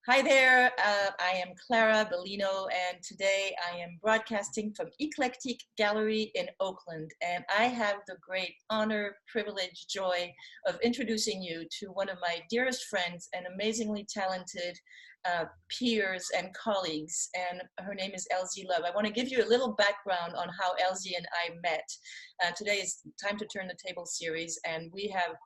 Hi there, I am Clara Bellino, and today I am broadcasting from Eclectic Gallery in Oakland. And I have the great honor, privilege, joy of introducing you to one of my dearest friends and amazingly talented peers and colleagues. And her name is LZ Love. I want to give you a little background on how LZ and I met. Today is Time to Turn the Table series, and we have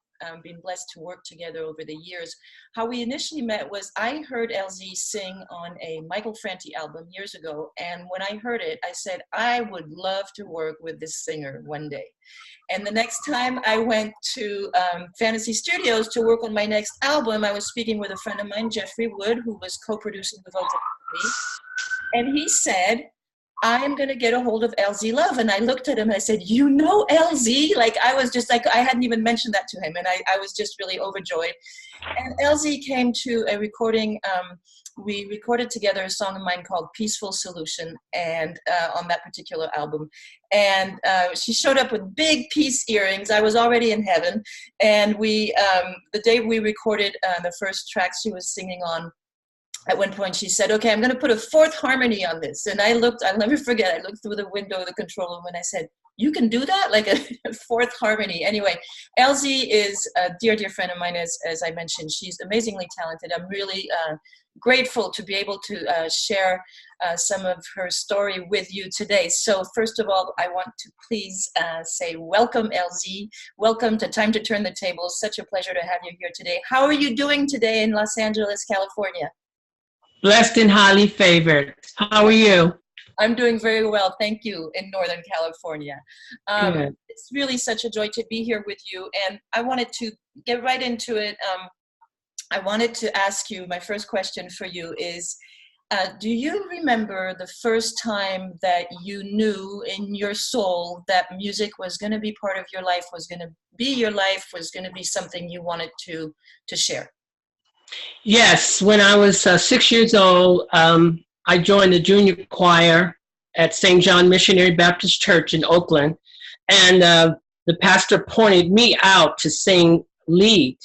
been blessed to work together over the years. How we initially met was I heard LZ sing on a Michael Franti album years ago, and when I heard it, I said, I would love to work with this singer one day. And the next time I went to Fantasy Studios to work on my next album, I was speaking with a friend of mine, Jeffrey Wood, who was co-producing the vocals with me, and he said, I'm going to get a hold of LZ Love. And I looked at him and I said, you know LZ? Like, I was just like, I hadn't even mentioned that to him. And I was just really overjoyed. And LZ came to a recording. We recorded together a song of mine called Peaceful Solution, and on that particular album. And she showed up with big peace earrings. I was already in heaven. And we, the day we recorded the first track she was singing on, at one point she said, okay, I'm going to put a fourth harmony on this. And I looked, I'll never forget, I looked through the window of the control room and I said, you can do that? Like a fourth harmony. Anyway, LZ is a dear, dear friend of mine, as I mentioned. She's amazingly talented. I'm really grateful to be able to share some of her story with you today. So first of all, I want to please say welcome, LZ. Welcome to Time to Turn the Table. Such a pleasure to have you here today. How are you doing today in Los Angeles, California? Blessed and highly favored. How are you? I'm doing very well, thank you, in Northern California. It's really such a joy to be here with you, and I wanted to get right into it. I wanted to ask you, my first question for you is, do you remember the first time that you knew in your soul that music was going to be part of your life, was going to be your life, was going to be something you wanted to share? Yes, when I was 6 years old, I joined the junior choir at St. John Missionary Baptist Church in Oakland, and the pastor pointed me out to sing lead,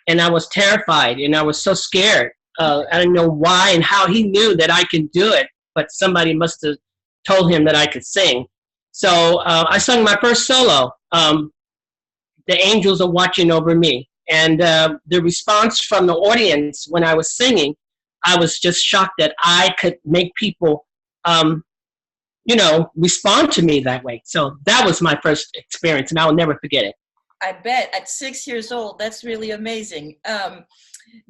and I was terrified, and I was so scared. I didn't know why and how he knew that I could do it, but somebody must have told him that I could sing. So I sung my first solo, The Angels Are Watching Over Me. And the response from the audience when I was singing, I was just shocked that I could make people, respond to me that way. So that was my first experience, and I will never forget it. I bet at 6 years old, that's really amazing.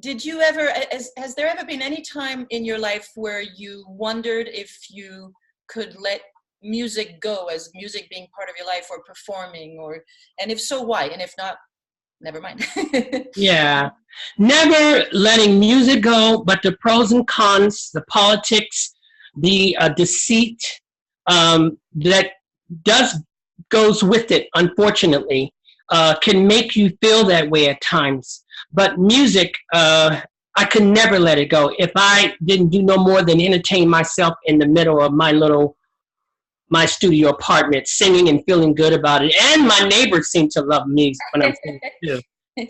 Did you ever, has there ever been any time in your life where you wondered if you could let music go, as music being part of your life, or performing, and if so, why? And if not, never mind. Yeah, never letting music go, but the pros and cons, the politics, the deceit that goes with it, unfortunately, can make you feel that way at times. But music, I could never let it go. If I didn't do no more than entertain myself in the middle of my studio apartment, singing and feeling good about it. And my neighbors seem to love me when I'm singing too.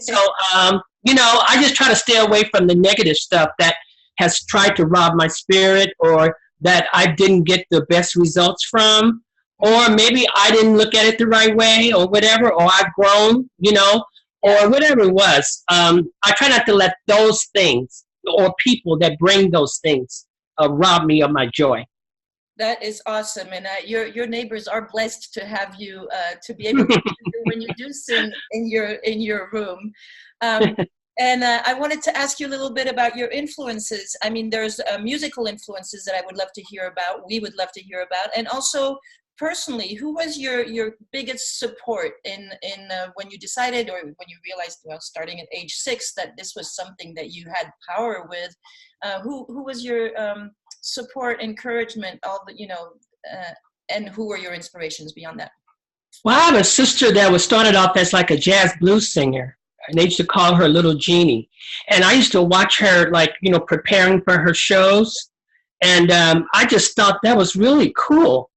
So, I just try to stay away from the negative stuff that has tried to rob my spirit, or that I didn't get the best results from, or maybe I didn't look at it the right way, or whatever, or I've grown, or whatever it was. I try not to let those things or people that bring those things rob me of my joy. That is awesome, and your neighbors are blessed to have you to be able to do when you do sing in your room. And I wanted to ask you a little bit about your influences. I mean, there's musical influences that I would love to hear about. We would love to hear about, and also personally, who was your biggest support in when you decided, or when you realized, starting at age 6, that this was something that you had power with? Who was your support, encouragement, and who were your inspirations beyond that? Well, I have a sister that started off as like a jazz blues singer, and they used to call her Little Jeannie. And I used to watch her, preparing for her shows, and I just thought that was really cool.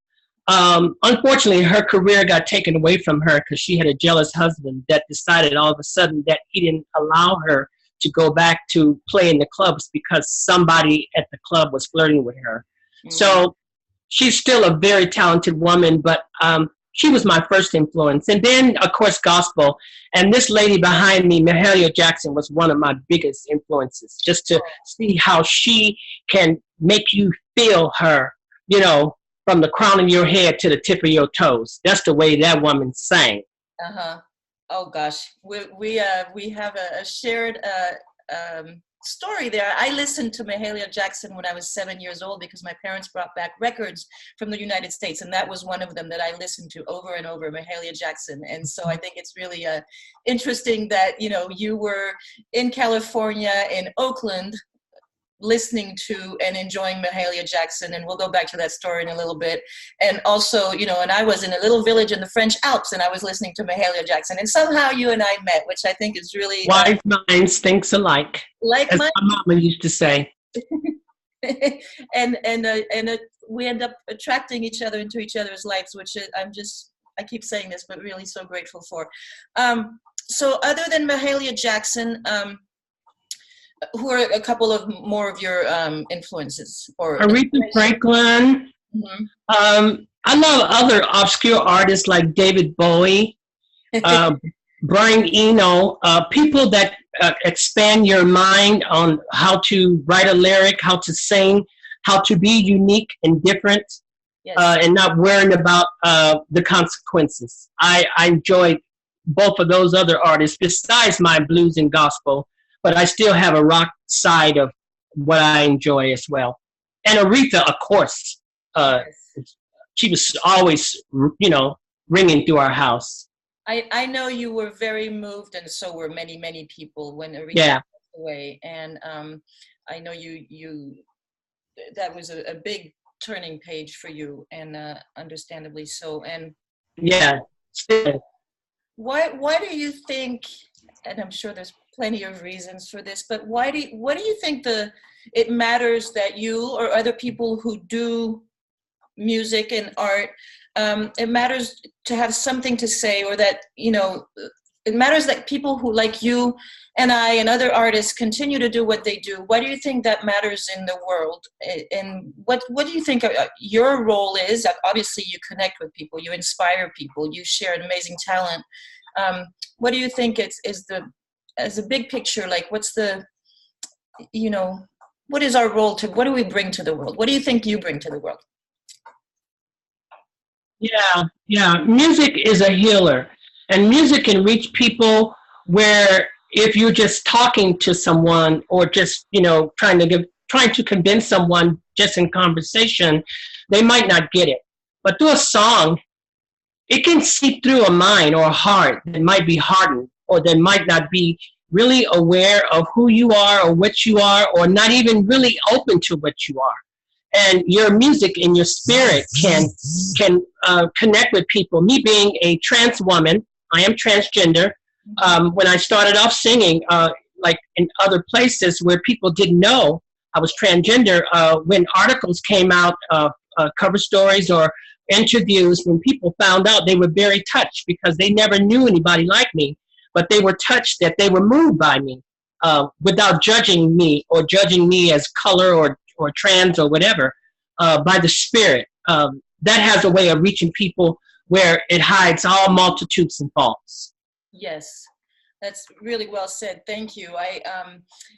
Unfortunately, her career got taken away from her because she had a jealous husband that decided all of a sudden that he didn't allow her to go back to play in the clubs because somebody at the club was flirting with her. Mm-hmm. So she's still a very talented woman, but she was my first influence. And then, of course, gospel. And this lady behind me, Mahalia Jackson, was one of my biggest influences, just to see how she can make you feel her, you know, from the crown of your head to the tip of your toes. That's the way that woman sang. Uh-huh. Oh, gosh. We have a shared story there. I listened to Mahalia Jackson when I was 7 years old because my parents brought back records from the United States, and that was one of them that I listened to over and over, Mahalia Jackson. And so I think it's really interesting that, you know, you were in California, in Oakland, listening to and enjoying Mahalia Jackson, and we'll go back to that story in a little bit. And also, you know, and I was in a little village in the French Alps, and I was listening to Mahalia Jackson, and somehow you and I met, which I think is really wise minds thinks alike, like as my mama used to say. and we end up attracting each other into each other's lives, which I keep saying this, but really so grateful for. So other than Mahalia Jackson, who are a couple of more of your influences? Or Aretha Franklin. Mm-hmm. I love other obscure artists like David Bowie, Brian Eno, people that expand your mind on how to write a lyric, how to sing, how to be unique and different, yes. And not worrying about the consequences. I enjoy both of those other artists besides my blues and gospel. But I still have a rock side of what I enjoy as well. And Aretha, of course, she was always, you know, ringing through our house. I know you were very moved, and so were many, many people when Aretha passed away. And I know you that was a big turning page for you, and understandably so. And yeah, why do you think? And I'm sure there's plenty of reasons for this, but what do you think it matters that you or other people who do music and art, it matters to have something to say, or that, you know, it matters that people who like you and I and other artists continue to do what they do? Why do you think that matters in the world? And what do you think your role is? Obviously you connect with people, you inspire people, you share an amazing talent. What do you think as a big picture, like what's the, you know, what is our role what do we bring to the world? What do you think you bring to the world? Yeah. Music is a healer, and music can reach people where if you're just talking to someone or just, you know, trying to convince someone just in conversation, they might not get it. But through a song, it can seep through a mind or a heart that might be hardened, or that might not be really aware of who you are or what you are, or not even really open to what you are. And your music and your spirit can connect with people. Me being a trans woman, I am transgender. When I started off singing, like in other places where people didn't know I was transgender, when articles came out, cover stories or interviews, when people found out, they were very touched because they never knew anybody like me, but they were touched that they were moved by me without judging me or judging me as color or trans or whatever, by the spirit. That has a way of reaching people where it hides all multitudes and faults. Yes, that's really well said. Thank you.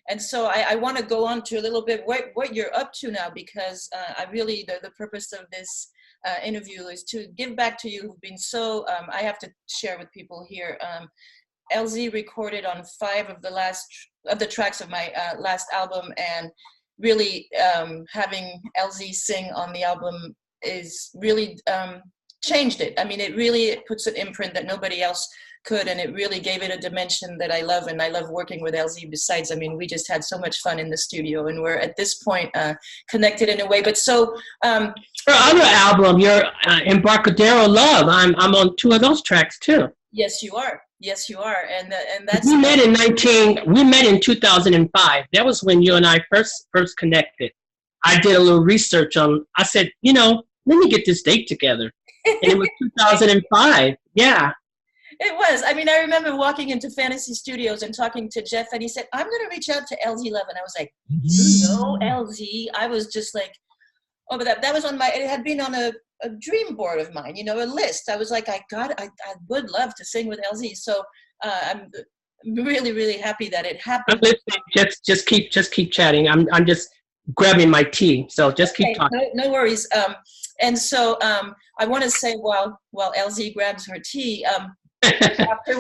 And so I want to go on to a little bit what you're up to now, because I really, the purpose of this interview is to give back to you who've been so, I have to share with people here, LZ recorded on 5 of the tracks of my last album, and really having LZ sing on the album is really changed it. I mean, it puts an imprint that nobody else could, and it really gave it a dimension that I love, and I love working with LZ. Besides, I mean, we just had so much fun in the studio, and we're at this point connected in a way. But so your other album, your Embarcadero Love, I'm on 2 of those tracks too. Yes, you are. Yes, you are. And that's we met in 2005. That was when you and I first connected. I did a little research I said, you know, let me get this date together. And it was 2005. Yeah. It was. I mean, I remember walking into Fantasy Studios and talking to Jeff, and he said, I'm going to reach out to LZ Love. And I was like, you know LZ? I was just like, oh, but that was on my, it had been on a dream board of mine, you know, a list. I was like, I would love to sing with LZ. So I'm really, really happy that it I'm happened. listening. Just keep chatting. I'm just grabbing my tea. So just keep talking. No worries. And so I want to say while LZ grabs her tea,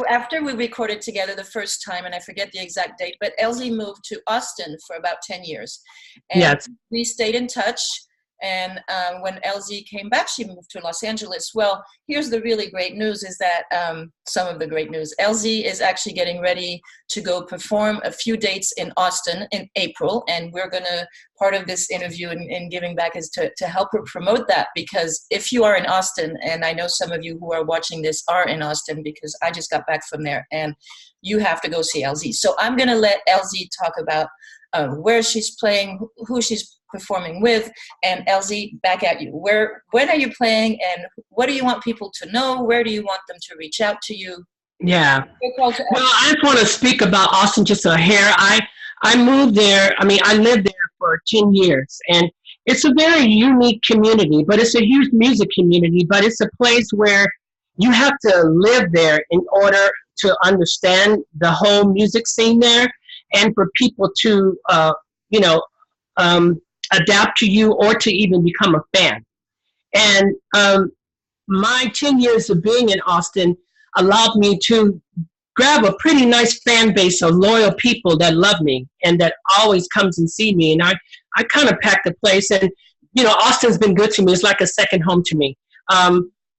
after we recorded together the first time, and I forget the exact date, but LZ moved to Austin for about 10 years. And Yes. we stayed in touch. And when LZ came back, she moved to Los Angeles. Well, here's the really great news is that some of the great news. LZ is actually getting ready to go perform a few dates in Austin in April. And we're going to, part of this interview and giving back is to help her promote that. Because if you are in Austin, and I know some of you who are watching this are in Austin because I just got back from there, and you have to go see LZ. So I'm going to let LZ talk about where she's playing, who she's performing with, and LZ, back at you. When are you playing, and what do you want people to know? Where do you want them to reach out to you? Yeah. Well, I just want to speak about Austin just a hair. I moved there. I mean, I lived there for 10 years, and it's a very unique community, but it's a huge music community, but it's a place where you have to live there in order to understand the whole music scene there, and for people to, adapt to you or to even become a fan. And my 10 years of being in Austin allowed me to grab a pretty nice fan base of loyal people that love me and that always comes and see me. And I kind of packed the place. And, you know, Austin's been good to me. It's like a second home to me.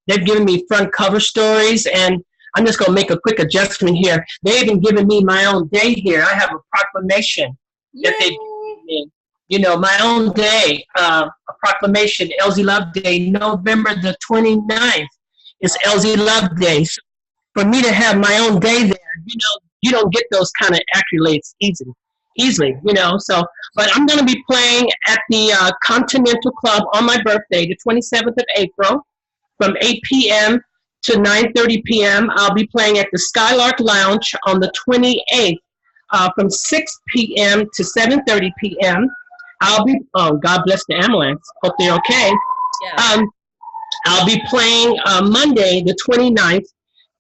They've given me front cover stories, and I'm just going to make a quick adjustment here. They've even given me my own day here. I have a proclamation that they've given me. You know, my own day, a proclamation, LZ Love Day, November the 29th is LZ Love Day. So for me to have my own day there, you know, you don't get those kind of accolades easily, you know. So, but I'm going to be playing at the Continental Club on my birthday, the 27th of April, from 8 p.m. to 9:30 p.m. I'll be playing at the Skylark Lounge on the 28th from 6 p.m. to 7:30 p.m. I'll be, oh, God bless the ambulance. Hope they're okay. Yeah. I'll be playing Monday, the 29th,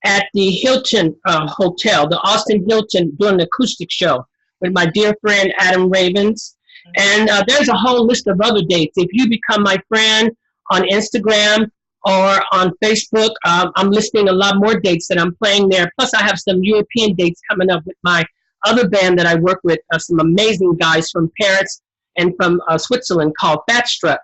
at the Hilton Hotel, the Austin Hilton, doing an acoustic show with my dear friend Adam Ravens. And there's a whole list of other dates. If you become my friend on Instagram or on Facebook, I'm listing a lot more dates that I'm playing there. Plus, I have some European dates coming up with my other band that I work with, some amazing guys from Paris and from Switzerland called Fat Strut.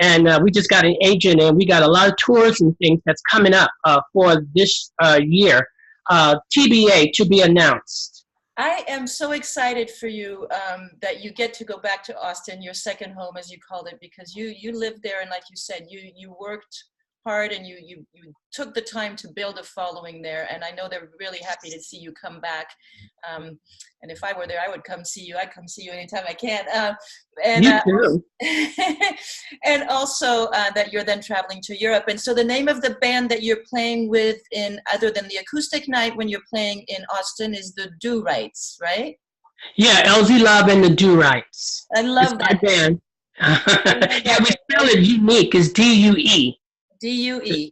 And we just got an agent, and we got a lot of tours and things that's coming up for this year. TBA, to be announced. I am so excited for you that you get to go back to Austin, your second home, as you called it, because you lived there, and like you said, you worked hard, and you took the time to build a following there, and I know they're really happy to see you come back. And if I were there, I would come see you. I'd come see you anytime I can. You too. And also that you're then traveling to Europe. And so the name of the band that you're playing with, in other than the acoustic night when you're playing in Austin, is the Do Rights, right? Yeah, LZ Love and the Do Rights. I love that. My band. Yeah, we spell it unique. It's DUE. DUE.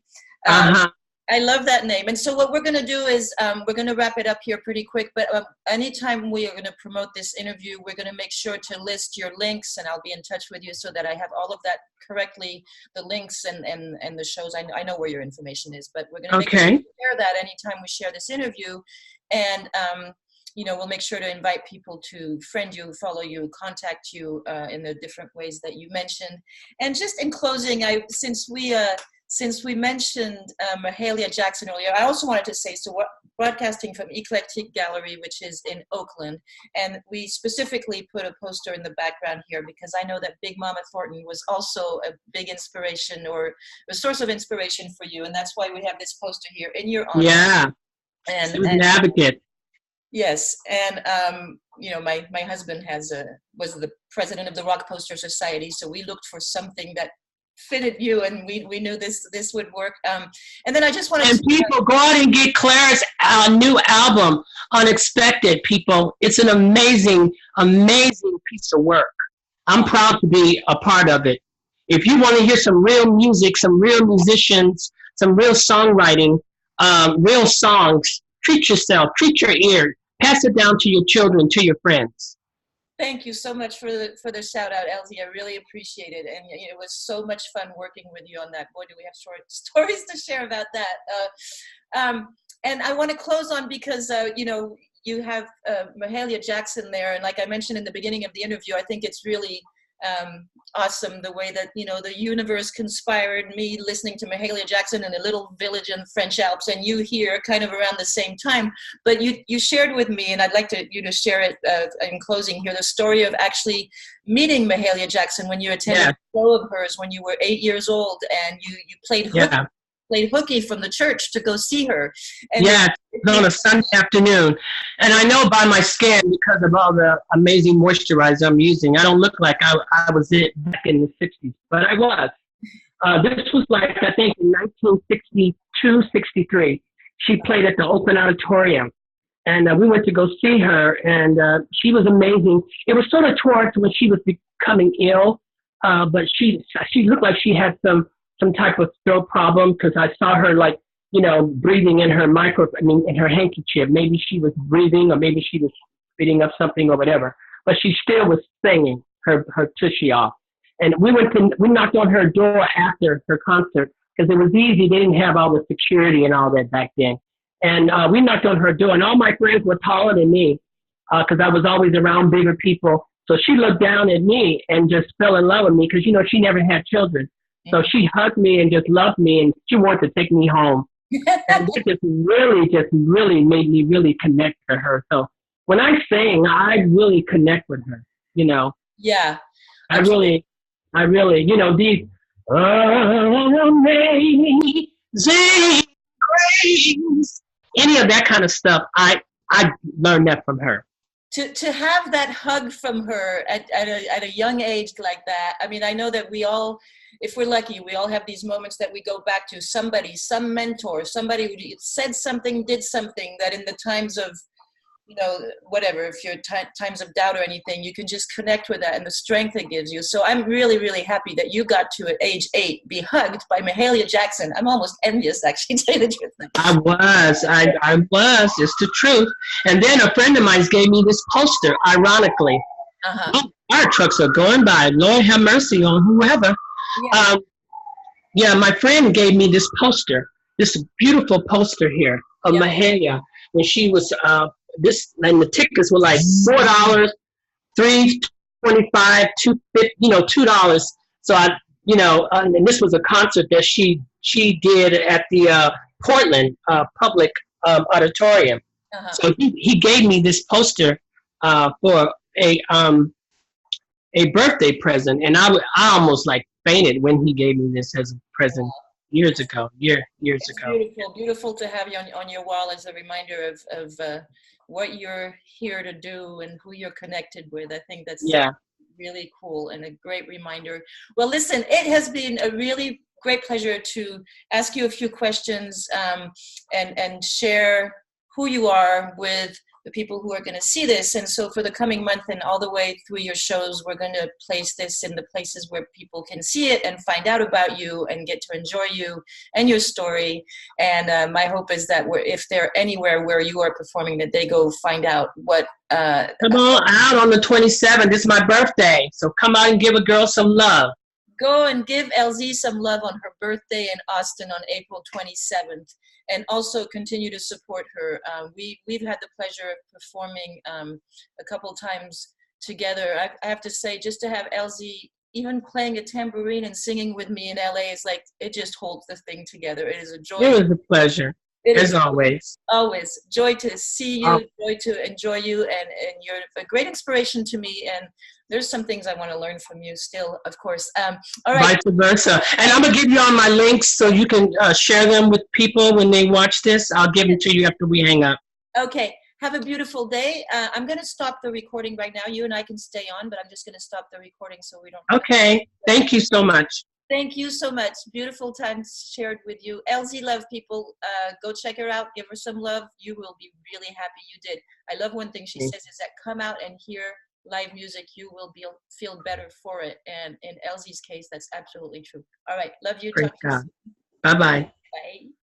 I love that name. And so what we're going to do is we're going to wrap it up here pretty quick. But anytime we are going to promote this interview, we're going to make sure to list your links, and I'll be in touch with you so that I have all of that correctly, the links and the shows. I know where your information is, but we're going to make sure to share that anytime we share this interview. And we'll make sure to invite people to friend you, follow you, contact you in the different ways that you mentioned. And just in closing, since we mentioned Mahalia Jackson earlier, I also wanted to say, so we're broadcasting from Eclectic Gallery, which is in Oakland, and we specifically put a poster in the background here because I know that Big Mama Thornton was also a big inspiration or a source of inspiration for you, and that's why we have this poster here in your honor. Yeah, and she was an advocate. Yes, and my husband was the president of the Rock Poster Society, so we looked for something that fitted you, and we knew this would work. And then I just wanted And to people, go out and get Clara's new album, Unexpected, people. It's an amazing, amazing piece of work. I'm proud to be a part of it. If you want to hear some real music, some real musicians, some real songwriting, real songs, treat yourself, treat your ear, pass it down to your children, to your friends. thank you so much for the shout out, Elsie. I really appreciate it, and it was so much fun working with you on that. Boy, do we have short stories to share about that. And I want to close on, because you have Mahalia Jackson there, and like I mentioned in the beginning of the interview, I think it's really awesome the way that the universe conspired, me listening to Mahalia Jackson in a little village in the French Alps, and you here kind of around the same time. But you shared with me, and I'd like you to share it in closing here, the story of actually meeting Mahalia Jackson when you attended a show of hers when you were 8 years old, and you played hooky from the church to go see her. And on a Sunday afternoon. And I know by my skin, because of all the amazing moisturizer I'm using, I don't look like I was it back in the 60s, but I was. This was like, I think, in 1962, 63. She played at the Open Auditorium. And we went to go see her, and she was amazing. It was sort of towards when she was becoming ill, but she looked like she had some type of throat problem, because I saw her breathing in her in her handkerchief. Maybe she was breathing, or maybe she was spitting up something or whatever. But she still was singing her tushy off. And we knocked on her door after her concert, because it was easy. They didn't have all the security and all that back then. And we knocked on her door, and all my friends were taller than me, because I was always around bigger people. So she looked down at me and just fell in love with me, because she never had children. So she hugged me and just loved me, and she wanted to take me home. And it just really made me really connect to her. So when I sing, I really connect with her, Yeah. I really, these amazing grace, any of that kind of stuff, I learned that from her. To have that hug from her at a young age like that, I mean, I know that we all, if we're lucky, we all have these moments that we go back to somebody, some mentor, somebody who said something, did something that in the times of, whatever, if you're times of doubt or anything, you can just connect with that and the strength it gives you. So I'm really, really happy that you got to, at age 8, be hugged by Mahalia Jackson. I'm almost envious, actually, to tell you the truth. I was. It's the truth. And then a friend of mine gave me this poster, ironically. Our trucks are going by. Lord have mercy on whoever. My friend gave me this poster, this beautiful poster here of Mahalia when she was and the tickets were like $4, $3.25, $2, $2. So and this was a concert that she did at the Portland Public Auditorium. So he gave me this poster for a birthday present, and I almost fainted when he gave me this as a present years ago. Beautiful to have you on your wall as a reminder of what you're here to do and who you're connected with. I think that's really cool and a great reminder. Well, listen, it has been a really great pleasure to ask you a few questions and share who you are with the people who are going to see this. And so for the coming month and all the way through your shows, we're going to place this in the places where people can see it and find out about you and get to enjoy you and your story. And my hope is that if they're anywhere where you are performing, that they go find out what. Come on out on the 27th. It's my birthday. So come out and give a girl some love. Go and give LZ some love on her birthday in Austin on April 27th. And also continue to support her. We've had the pleasure of performing a couple times together. I have to say, just to have LZ even playing a tambourine and singing with me in LA is it just holds the thing together. It is a joy. It was a pleasure. As always. Always. Joy to see you, joy to enjoy you, and you're a great inspiration to me. And there's some things I want to learn from you still, of course. All right. Vice versa. And I'm going to give you all my links so you can share them with people when they watch this. I'll give them to you after we hang up. Okay. Have a beautiful day. I'm going to stop the recording right now. You and I can stay on, but I'm just going to stop the recording so we don't. Okay. Thank you so much. Thank you so much. Beautiful time shared with you. Elsie Love, people, go check her out. Give her some love. You will be really happy you did. I love one thing she says is that come out and hear live music. You will feel better for it. And in Elsie's case, that's absolutely true. All right. Love you. Praise Talk to you God. soon. Bye-bye. Bye.